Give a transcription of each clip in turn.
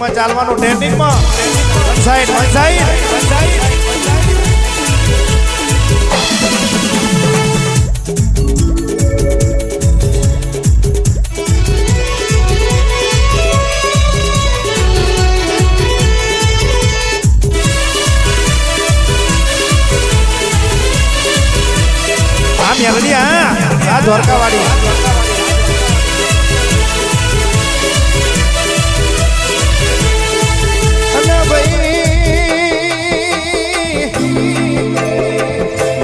ટ્રેનિંગમાં ચાલવાનું ટ્રેનિંગમાં one side Meldi આ દ્વારકાવાળી અને ભાઈ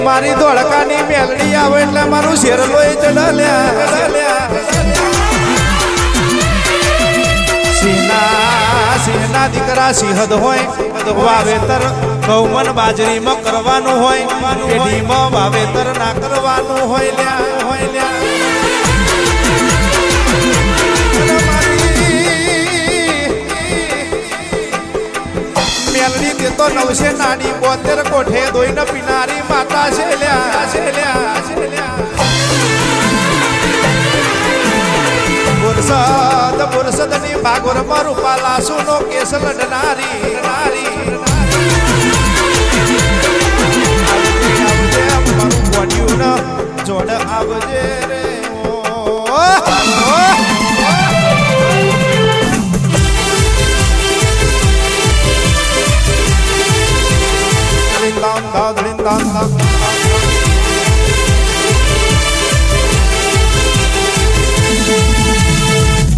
મારી ધોળકાની મેલડી આવે એટલે મારું શેરલો એ ચડાલ્યા સિંહના દીકરા સિંહદ હોય વાવેતર ગૌમન બાજરીમાં કરવાનું હોય પેઢીમાં વાવેતર ના કરવાનું હોય મેલડી દેતો 972 કોઠે દોઈને પીનારી માતા છે પુરસદની ભાગોરમાં રૂપાલા સુનો કેસ લડનારી મારું બોડ્યું જોડ આવજે રે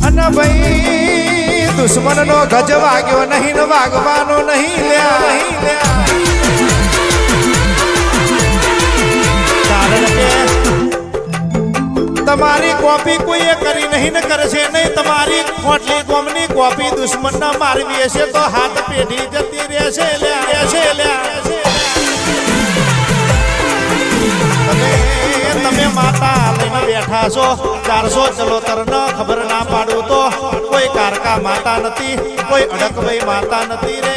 અને ભાઈ દુશ્મન નો ગજ વાગ્યો નહીં ને વાગવાનો નહીં લ્યા કારણ કે તમારી કોપી કોઈએ કરી નહીં ને કરશે નહીં તમારી ખોટલી કોમની કોપી દુશ્મન ના મારવી હશે તો હાથ પેઢી જતી રહેશે તમે માતા લઈને બેઠા છો 400 ચલોતર ન ખબર ના પાડું તો કોઈ કારકા માતા નથી કોઈ અડકભાઈ માતા નથી રે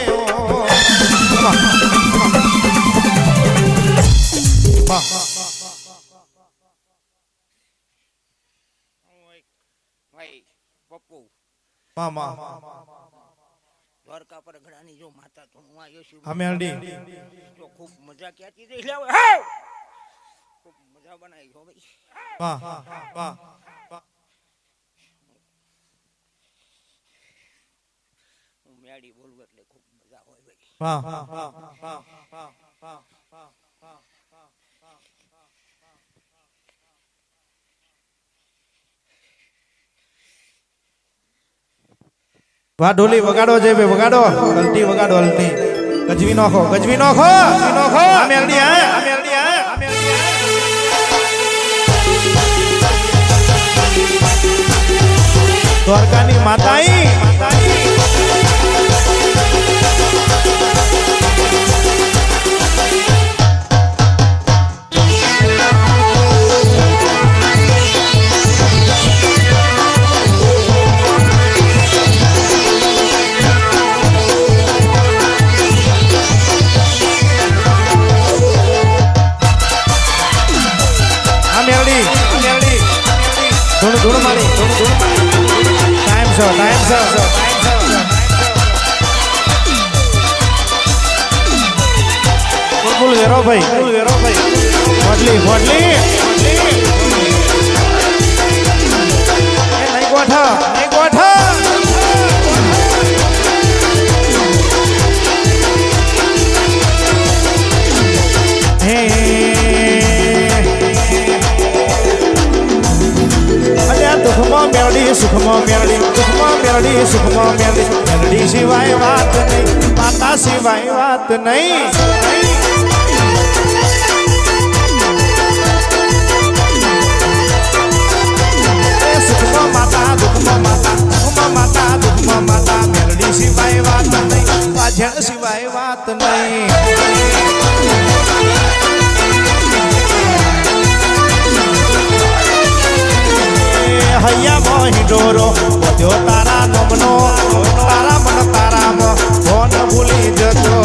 દ્વારકા પર ઘણાની જો માતા તો હું આવ્યો છું તો ખૂબ મજા ક્યાંથી દઈ લાવે ખૂબ મજા બનાવી છો ભાઈ હું મેડી બોલું એટલે ખૂબ મજા હોય ભાઈ વાહ ઢોલી વગાડો જે બે વગાડો અલટી વગાડો અલટી ગજવી નોખો આ મેલડી દ્વારકાની માતાઈ ધૂણ મારી ટાઈમ છે બોલ વેરો ભાઈ ફોડલી નહીં ગોઠા સુખમાં મેલડી સિવાય વાત નહીં માતા સિવાય વાત નહીં સુખમાં માતા દુઃખમાં માતા મેલડી સિવાય વાત નહીં પાછળ સિવાય વાત નહીં હૈયા હિંડોરો વધ્યો તારા નમનો તારા મન તારામાં ફોન ભૂલી જતો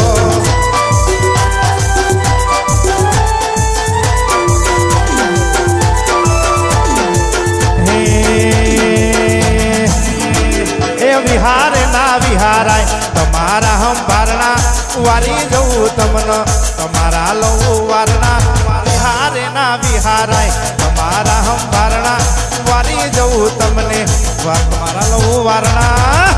વિહારે ના વિહારાય તમારા હંભારણા વારી જવું તમને તમારા લઉં વારના વિહારે ના વિહારાય તમારા હંભારણા વારી જવું તમને તમારા લઉં વારના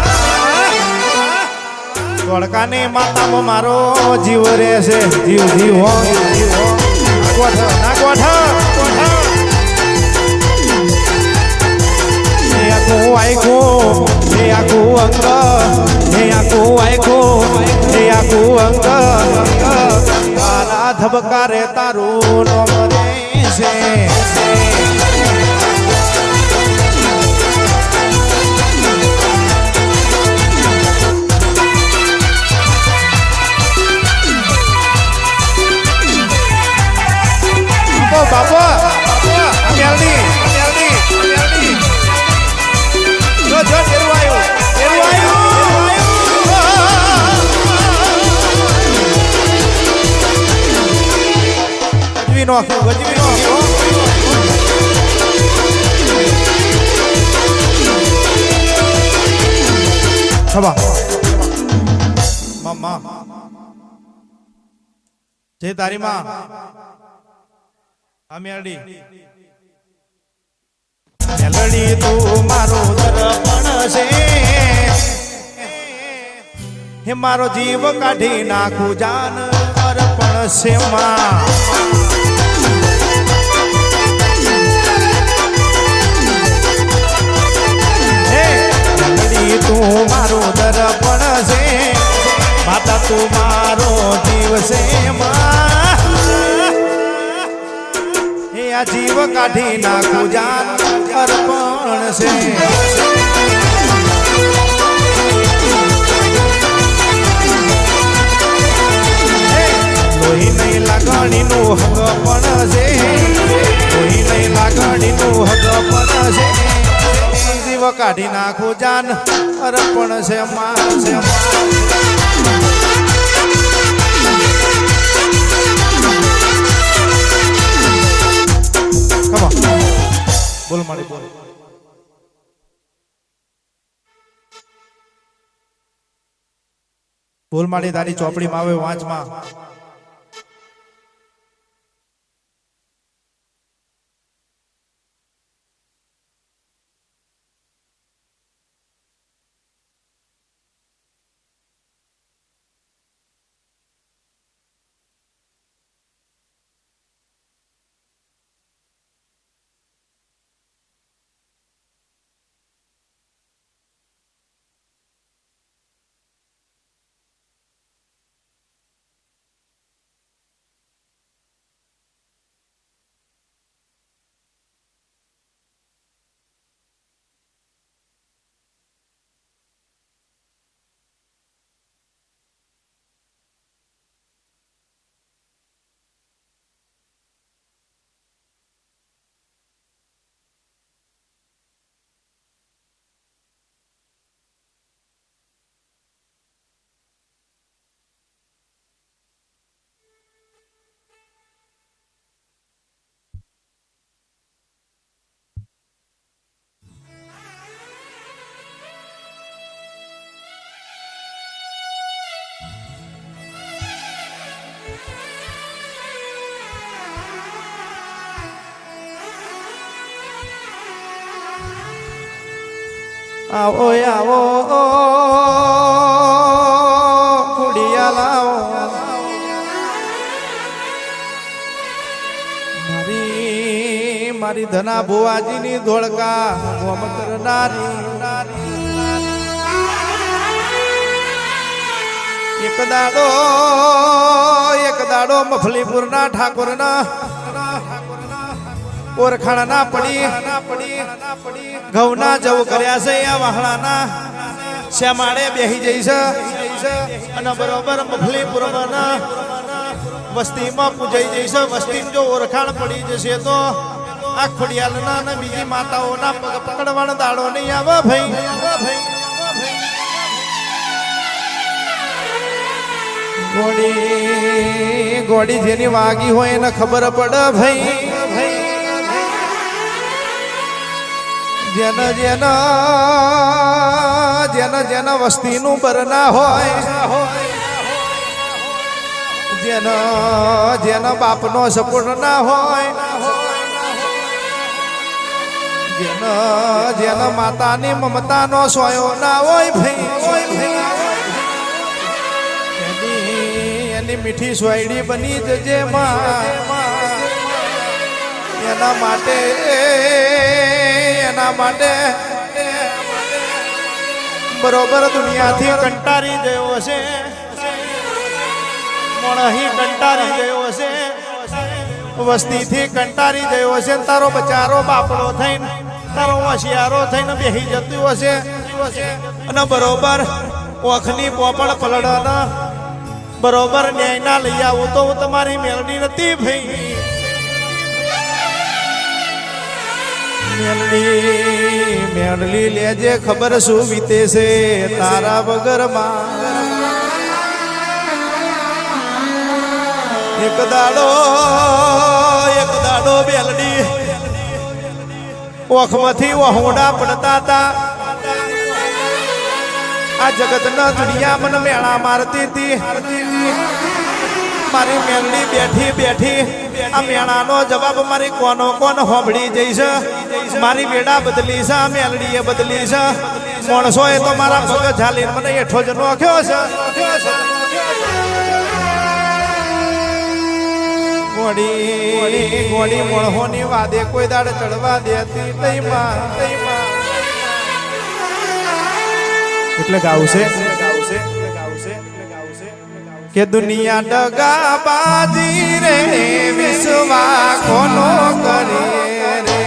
ધોળકાની માતામાં મારો જીવ રહેશે જીવ જીવ હો જીવ હો ના ગોઠ આખું આખું હે આખું અંગ હે આખું આખું હે આખું અંગ મારા ધબકારે તારું નામ રહેશે બાપા અમેલડી જો તેરું આવ્યું ગજવી નો ખબા મમ્મા જે તારી માં મેલડી મેલડી તું મારો દર્પણ છે હે મારો જીવ કાઢી નાખું જાન અર્પણ છે માં હે મેલડી તું મારો દર્પણ છે માતા તું મારો જીવ છે માં આ જીવ કાઢી નાખું જાન અર્પણ છે લોહી નહીં લાગણીનું હક પણ છે લોહી નહીં લાગણીનું હક પણ છે જીવ કાઢી નાખું જાન અર્પણ છે માં છે બોલ મારી બોલ બોલ મારી તારી ચોપડીમાં આવે વાંચમાં આવો આવો કુડિયા લાવો મારી ધના ભુવાજીની ધોળકા મોમ કરનારી એક દાડો મફલીપુરના ઠાકોરના ઓરખાણા પડી ઘઉંના જવું કર્યા છે આ વાહણાના શ્યામાળે બેહી જઈશ અને બરોબર મફલીપુરના વસ્તીમાં પૂજાઈ જઈશ વસ્તી જો ઓરખાણ પડી જશે તો આ ખોડિયાલના અને બીજી માતાઓના પગ પકડવાનો દાડો નહીં આવે ભાઈ ગોડી જેની વાગી હોય એને ખબર પડે ભાઈ જેના જેના વસ્તીનું બરના હોય જેના બાપનો સપોર્ટ ના હોય જેના માતાની મમતાનો સોયો ના હોય ભાઈ એની મીઠી સોયડી બની જજે એના માટે બરોબર દુનિયાથી કંટારી ગયો હશે મોણહી કંટારી ગયો હશે વસ્તીથી કંટારી ગયો હશે તારો બચારો બાપડો થઈને તારો હોશિયારો થઈને બેહી જતું હશે અને બરોબર ઓખની પોપડ પલડના બરોબર ન્યાયના લઈ આવું તો હું તમારી મેલડી નથી ભાઈ મેલડી લેજે ખબર શું વીતે છે તારા વગર એક દાડો બેલડી ઓખમાંથી વહોડા પડતા હતા આ જગતના દુનિયા મને મેળા મારતી હતી મારી મેલડી બેઠી આ મેળાનો જવાબ મારી કોનો હોંભળી જઈશ મારી વેડા બદલી છે મેલડીએ બદલી છે માણસો એ તો મારા પગ ઝાલીને મને એઠો જ નોખ્યો છે ગોડી મોણહોની વાદે કોઈ દાડ ચડવા દેતી નહીં એટલે ગાવશે કે દુનિયા ડગા બાજી રે વિશ્વા કોનો કરીએ રે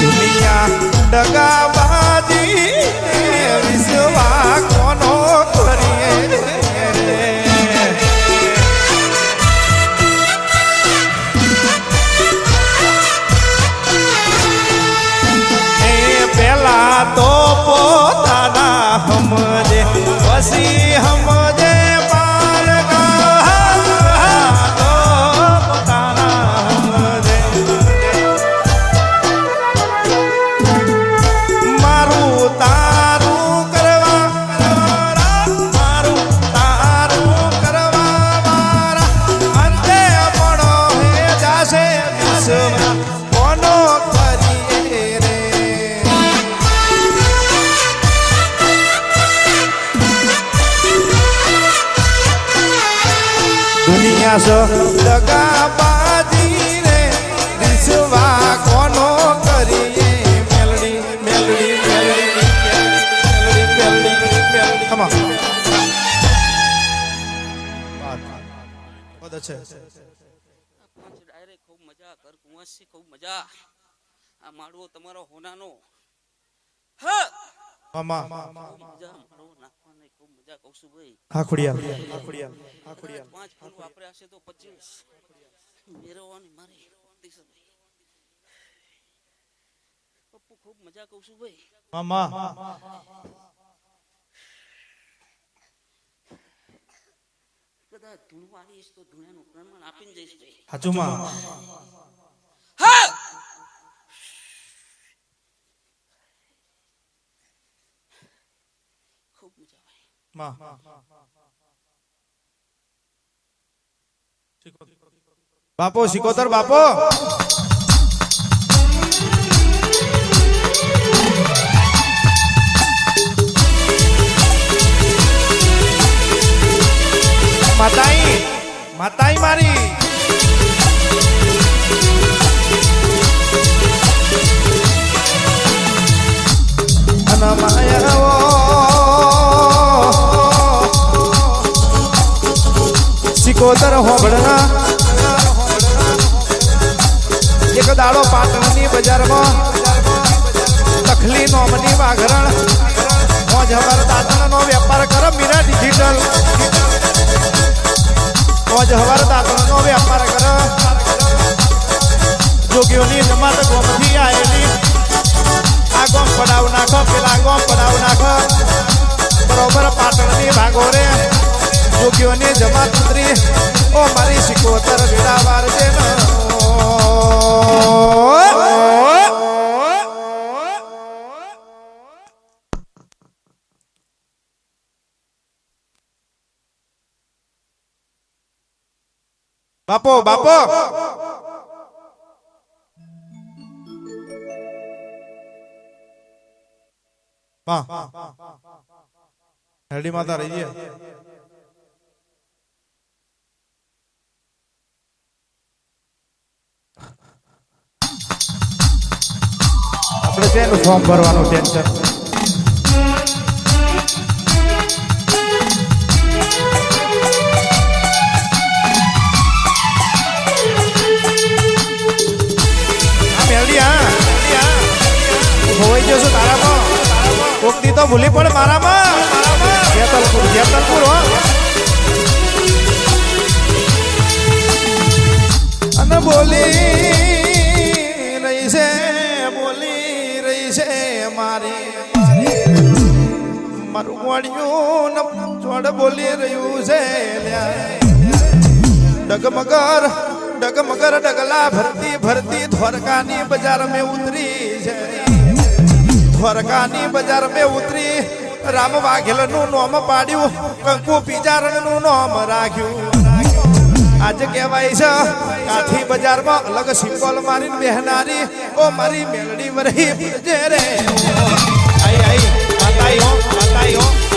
દુનિયા ડગા બાજી રે વિશ્વા કોનો કરીએ રે પેલા તો પોતાના સમજે પછી સમજે પાર તો પોતાના સમજે મારું તારું કરવા મારા અંતે પડો હે જાશે વિશ્વમાં કોનો કરીએ રે દુનિયા સો દગા બાજી રે વિશ્વા કોનો કરીએ મેલડી come on बहुत अच्छे ડાયરેક્ટ ખૂબ મજા કર કુંવરસી ખૂબ મજા આ માડવો તમારો હોનાનો હા મામા મજા માડવો નાખવાની ખૂબ મજા કહું છું ભાઈ હા ખુડિયા 5 ફૂલ વાપર્યા છે તો 25 મેરવાની મારી પપ્પુ ખૂબ મજા કહું છું ભાઈ મામા કદાચ ધૂણવાળીશ તો ધૂણાનું પ્રમાણ આપીને જઈશ ભાઈ હાચુમાં હા ખૂબ મજા ભાઈ બાપો સિકોતર બાપો માતાઈ મારી અને માયાઓ સિકોતર હોબળના એક દાડો પાટણની બજારમાં તખલી નોમની વાઘરણ મોજ હવાર દાંતણનો વેપાર કરો મીરા ડિજિટલ મોજ હવાર દાંતણનો વેપાર કરો જોગીઓની જમાત ગોમથી આવેલી આ ગોમ પડાવ નાખો પેલા ગોમ પડાવ નાખો બરોબર પાટણની ભાગો રે જોગ્યોની જમાત ઉતરી ઓ મારી સિકોતર વેડા વારજે ન બાપો બાપો હેડી માતા રહી ગયા આપણે તેનું ફોર્મ ભરવાનું ટેન્શન ખોવાઈ જશો તારામાં કોકની તો ભૂલી પડે મારામાં જેતલપુર હો અને બોલી રહી છે મારી મારું વાડિયું જોડ બોલી રહ્યું છે ડગમગર ડગલા ભરતી ધોરકાની બજાર મેં ઉતરી છે ધોરકાની બજાર મેં ઉતરી રામ વાઘેલ નું નામ પાડ્યું કંકુ પિજારણ નું નામ રાખ્યું આજે કહેવાય છે કાઠી બજારમાં અલગ સિમ્બોલ મારીને બેહનારી ઓ મારી મેલડી વરહી જે રે આઈ આઈ આતાઈ હો